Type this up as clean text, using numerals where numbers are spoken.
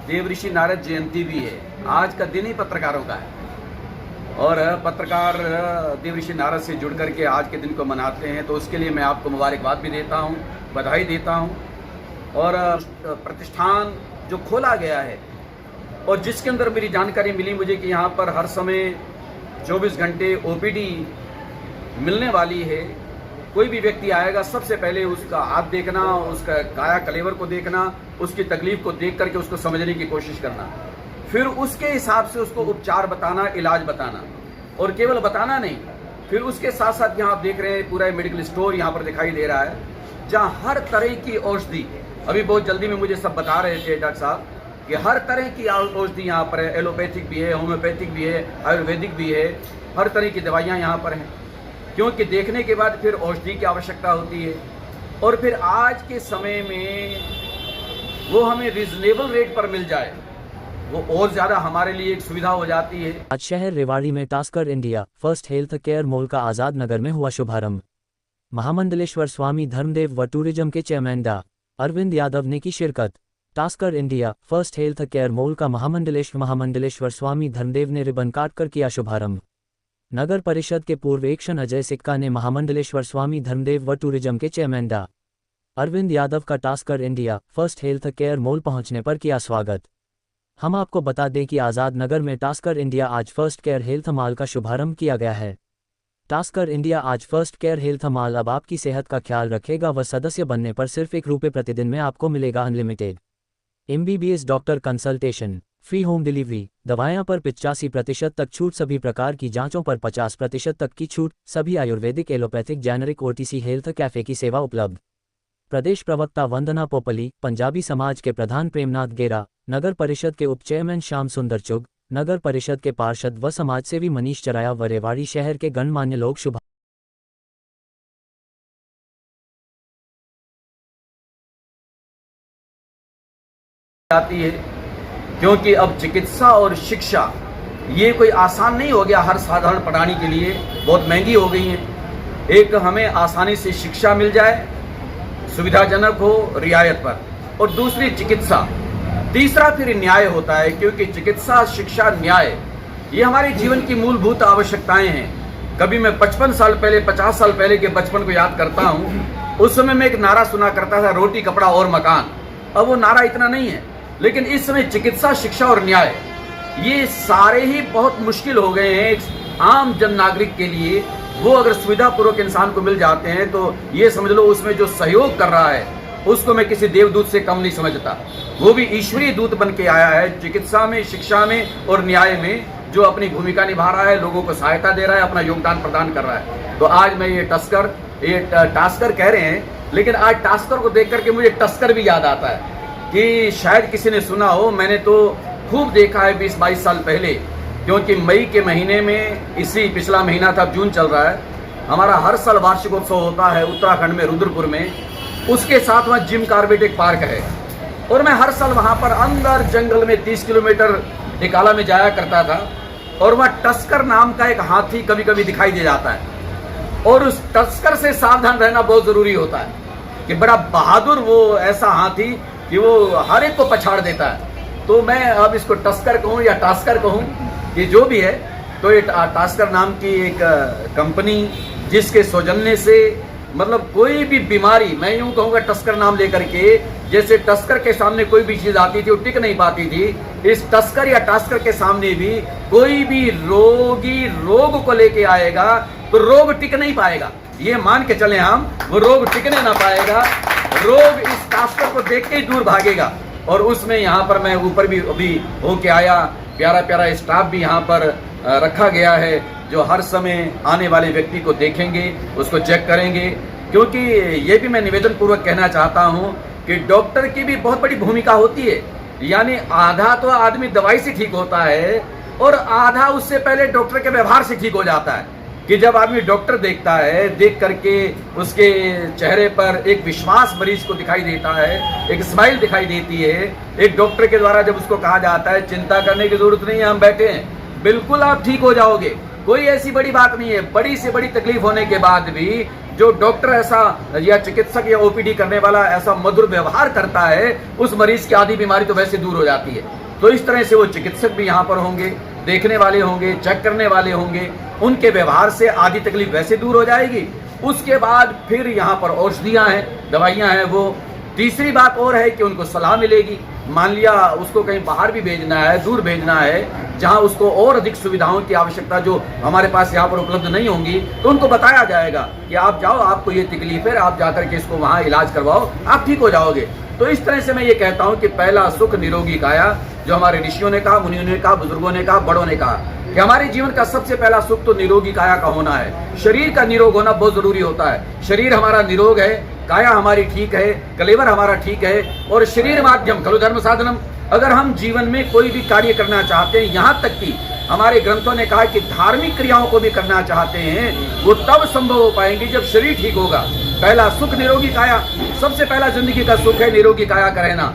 देवऋषि नारद जयंती भी है। आज का दिन ही पत्रकारों का है और पत्रकार देवऋषि नारद से जुड़ करके आज के दिन को मनाते हैं, तो उसके लिए मैं आपको मुबारकबाद भी देता हूँ, बधाई देता हूँ। और प्रतिष्ठान जो खोला गया है और जिसके अंदर मेरी जानकारी मिली मुझे कि यहाँ पर हर समय 24 घंटे ओपीडी मिलने वाली है। कोई भी व्यक्ति आएगा सबसे पहले उसका हाथ देखना, उसका काया कलेवर को देखना, उसकी तकलीफ को देख करके उसको समझने की कोशिश करना, फिर उसके हिसाब से उसको उपचार बताना, इलाज बताना, और केवल बताना नहीं, फिर उसके साथ साथ यहाँ आप देख रहे हैं पूरा मेडिकल स्टोर यहाँ पर दिखाई दे रहा है, जहाँ हर तरह की औषधि, अभी बहुत जल्दी में मुझे सब बता रहे थे डॉक्टर साहब कि हर तरह की औषधि यहाँ पर है, एलोपैथिक भी है, होम्योपैथिक भी है, आयुर्वेदिक भी है, हर तरह की दवाइयाँ यहाँ पर हैं। क्योंकि देखने के बाद फिर औषधि की आवश्यकता होती है और फिर आज के समय में वो हमें रिजनेबल रेट पर मिल जाए, वो और ज़्यादा हमारे लिए एक सुविधा हो जाती है। आज शहर रेवाड़ी में tasker India first health care mall का आज़ाद नगर में हुआ शुभारंभ। महामंडलेश्वर स्वामी धर्मदेव व टूरिज्म के चेयरमैन डा अरविंद यादव ने की शिरकत। Tasker India first health care mall का महामंडलेश्वर स्वामी धर्मदेव ने रिबन काट कर किया शुभारंभ। नगर परिषद के पूर्व एक्शन अजय सिक्का ने महामंडलेश्वर स्वामी धर्मदेव व टूरिज्म के चेयरमैन डा अरविंद यादव का tasker India first health care mall पहुंचने पर किया स्वागत। हम आपको बता दें कि आज़ाद नगर में टास्कर इंडिया आज फर्स्ट केयर हेल्थ मॉल का शुभारंभ किया गया है। टास्कर इंडिया आज फर्स्ट केयर हेल्थ मॉल अब आपकी सेहत का ख्याल रखेगा व सदस्य बनने पर सिर्फ ₹1 प्रतिदिन में आपको मिलेगा unlimited MBBS doctor consultation, free home delivery, दवाएं पर 85% तक छूट, सभी प्रकार की जांचों पर 50% तक की छूट, सभी Ayurvedic, allopathic, generic OTC health cafe की सेवा उपलब्ध। प्रदेश प्रवक्ता वंदना पोपली, पंजाबी समाज के प्रधान प्रेमनाथ गेरा, नगर परिषद के उप चेयरमैन श्याम सुंदर चुग, नगर परिषद के पार्षद व समाजसेवी मनीष चराया व रेवाड़ी शहर के गणमान्य लोग शुभ जाती है। क्योंकि अब चिकित्सा और शिक्षा ये कोई आसान नहीं हो गया, हर साधारण प्राणी के लिए बहुत महंगी हो गई है। एक हमें आसानी से शिक्षा मिल जाए, सुविधाजनक हो, रियायत पर, और दूसरी चिकित्सा, तीसरा फिर न्याय होता है, क्योंकि चिकित्सा, शिक्षा, न्याय ये हमारे जीवन की मूलभूत आवश्यकताएं हैं। कभी मैं 55 साल पहले, 50 साल पहले के बचपन को याद करता हूँ, उस समय मैं एक नारा सुना करता था, रोटी कपड़ा और मकान। अब वो नारा इतना नहीं है, लेकिन इस समय चिकित्सा, शिक्षा और न्याय ये सारे ही बहुत मुश्किल हो गए हैं एक आम जन नागरिक के लिए। वो अगर सुविधापूर्वक इंसान को मिल जाते हैं तो ये समझ लो उसमें जो सहयोग कर रहा है उसको मैं किसी देवदूत से कम नहीं समझता। वो भी ईश्वरीय दूत बन के आया है चिकित्सा में, शिक्षा में और न्याय में, जो अपनी भूमिका निभा रहा है, लोगों को सहायता दे रहा है, अपना योगदान प्रदान कर रहा है। तो आज मैं ये टास्कर कह रहे हैं, लेकिन आज टास्कर को देख करके मुझे टस्कर भी याद आता है कि शायद किसी ने सुना हो। मैंने तो खूब देखा है 20-22 साल पहले, क्योंकि मई के महीने में, इसी पिछला महीना था, जून चल रहा है, हमारा हर साल वार्षिकोत्सव होता है उत्तराखंड में रुद्रपुर में। उसके साथ वहाँ जिम कार्बेट एक पार्क है और मैं हर साल वहाँ पर अंदर जंगल में 30 किलोमीटर टिकाला में जाया करता था और वहाँ टस्कर नाम का एक हाथी कभी कभी दिखाई दे जाता है और उस टस्कर से सावधान रहना बहुत ज़रूरी होता है कि बड़ा बहादुर वो ऐसा हाथी कि वो हर एक को पछाड़ देता है। तो मैं अब इसको टस्कर कहूँ या टास्कर कहूँ, ये जो भी है, तो ये टास्कर नाम की एक कंपनी जिसके सौजन्य से मतलब कोई भी बीमारी, मैं यूँ कहूँगा टस्कर नाम लेकर के, जैसे टस्कर के सामने कोई भी चीज़ आती थी वो टिक नहीं पाती थी, इस टस्कर या टास्कर के सामने भी कोई भी रोगी रोग को लेके आएगा तो रोग टिक नहीं पाएगा। ये मान के चले हम, वो रोग टिकने ना पाएगा, रोग इस टास्कर को देख के ही दूर भागेगा। और उसमें यहाँ पर मैं ऊपर भी अभी होके आया, प्यारा प्यारा स्टाफ भी यहाँ पर रखा गया है, जो हर समय आने वाले व्यक्ति को देखेंगे, उसको चेक करेंगे। क्योंकि ये भी मैं निवेदन पूर्वक कहना चाहता हूँ कि डॉक्टर की भी बहुत बड़ी भूमिका होती है। यानी आधा तो आदमी दवाई से ठीक होता है और आधा उससे पहले डॉक्टर के व्यवहार से ठीक हो जाता है। कि जब आदमी डॉक्टर देखता है, देख करके उसके चेहरे पर एक विश्वास मरीज को दिखाई देता है, एक स्माइल दिखाई देती है। एक डॉक्टर के द्वारा जब उसको कहा जाता है चिंता करने की जरूरत नहीं है, हम बैठे हैं, बिल्कुल आप ठीक हो जाओगे, कोई ऐसी बड़ी बात नहीं है। बड़ी से बड़ी तकलीफ होने के बाद भी जो डॉक्टर ऐसा या चिकित्सक या ओपीडी करने वाला ऐसा मधुर व्यवहार करता है, उस मरीज की आधी बीमारी तो वैसे दूर हो जाती है। तो इस तरह से वो चिकित्सक भी यहाँ पर होंगे, देखने वाले होंगे, चेक करने वाले होंगे, उनके व्यवहार से आधी तकलीफ वैसे दूर हो जाएगी। उसके बाद फिर यहाँ पर औषधियाँ हैं, दवाइयाँ हैं। वो तीसरी बात और है कि उनको सलाह मिलेगी। मान लिया उसको कहीं बाहर भी भेजना है, दूर भेजना है, जहां उसको और अधिक सुविधाओं की आवश्यकता जो हमारे पास यहाँ पर उपलब्ध नहीं होंगी, तो उनको बताया जाएगा कि आप जाओ, आपको ये तकलीफ है, आप जाकर के इसको वहां इलाज करवाओ, आप ठीक हो जाओगे। तो इस तरह से मैं ये कहता हूं कि पहला सुख निरोगी काया, जो हमारे ऋषियों ने कहा, मुनियों ने कहा, बुजुर्गों ने कहा, बड़ों ने कहा कि हमारे जीवन का सबसे पहला सुख तो निरोगी काया का होना है। शरीर का निरोग होना बहुत जरूरी होता है। शरीर हमारा निरोग है, काया हमारी ठीक है, कलेवर हमारा ठीक है, और शरीर माध्यम खलु धर्म साधनम। अगर हम जीवन में कोई भी कार्य करना चाहते हैं, यहाँ तक कि हमारे ग्रंथों ने कहा कि धार्मिक क्रियाओं को भी करना चाहते हैं, वो तब संभव हो पाएंगे जब शरीर ठीक होगा। पहला सुख निरोगी काया, सबसे पहला जिंदगी का सुख है निरोगी काया का रहना।